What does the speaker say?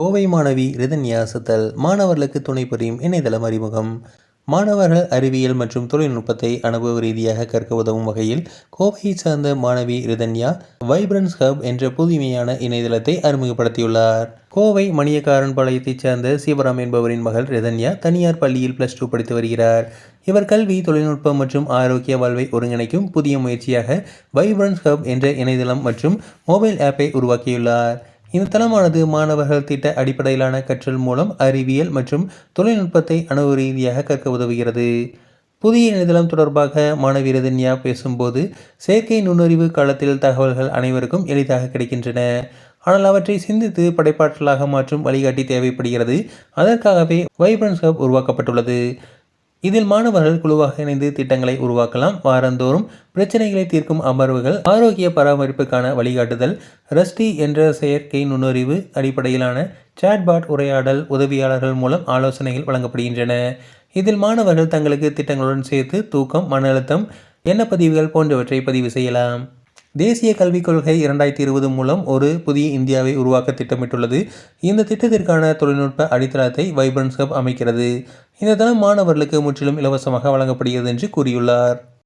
கோவை மாணவி ரிதன்யா சித்தல் மாணவர்களுக்கு துணை புரியும் இணையதளம் அறிமுகம். மாணவர்கள் அறிவியல் மற்றும் தொழில்நுட்பத்தை அனுபவ ரீதியாக கற்க உதவும் வகையில் கோவையைச் சார்ந்த மாணவி ரிதன்யா வைப்ரன்ஸ் ஹப் என்ற புதுமையான இணையதளத்தை அறிமுகப்படுத்தியுள்ளார். கோவை மணியக்காரன்பாளையத்தைச் சேர்ந்த சிவராம் என்பவரின் மகள் ரிதன்யா தனியார் பள்ளியில் +2 படித்து வருகிறார். இவர் கல்வி, தொழில்நுட்பம் மற்றும் ஆரோக்கிய வாழ்வை ஒருங்கிணைக்கும் புதிய முயற்சியாக வைப்ரன்ஸ் ஹப் என்ற இணையதளம் மற்றும் மொபைல் ஆப்பை உருவாக்கியுள்ளார். இந்த தளமானது மாணவர்கள் திட்ட அடிப்படையிலான கற்றல் மூலம் அறிவியல் மற்றும் தொழில்நுட்பத்தை அனுபவ ரீதியாக கற்க உதவுகிறது. புதிய இணையதளம் தொடர்பாக மாணவி ரிதன்யா பேசும்போது, செயற்கை நுண்ணறிவு காலத்தில் தகவல்கள் அனைவருக்கும் எளிதாக கிடைக்கின்றன. ஆனால் அவற்றை சிந்தித்து படைப்பாற்றலாக மாற்றும் வழிகாட்டி தேவைப்படுகிறது. அதற்காகவே வைப்ரன்ஸ் ஹப் உருவாக்கப்பட்டுள்ளது. இதில் மாணவர்கள் குழுவாக இணைந்து திட்டங்களை உருவாக்கலாம். வாரந்தோறும் பிரச்சனைகளை தீர்க்கும் அமர்வுகள், ஆரோக்கிய பராமரிப்புக்கான வழிகாட்டுதல், ரஸ்டி என்ற செயற்கை நுண்ணறிவு அடிப்படையிலான சாட்பாட் உரையாடல் உதவியாளர்கள் மூலம் ஆலோசனைகள் வழங்கப்படுகின்றன. இதில் மாணவர்கள் தங்களுக்கு திட்டங்களுடன் சேர்த்து தூக்கம், மன அழுத்தம், எண்ணப்பதிவுகள் போன்றவற்றை பதிவு செய்யலாம். தேசிய கல்விக் கொள்கை 2020 மூலம் ஒரு புதிய இந்தியாவை உருவாக்க திட்டமிட்டுள்ளது. இந்த திட்டத்திற்கான தொழில்நுட்ப அடித்தளத்தை வைப்ரன்ஸ் ஹப் அமைக்கிறது. இந்த தளம் மாணவர்களுக்கு முற்றிலும் இலவசமாக வழங்கப்படுகிறது என்று கூறியுள்ளார்.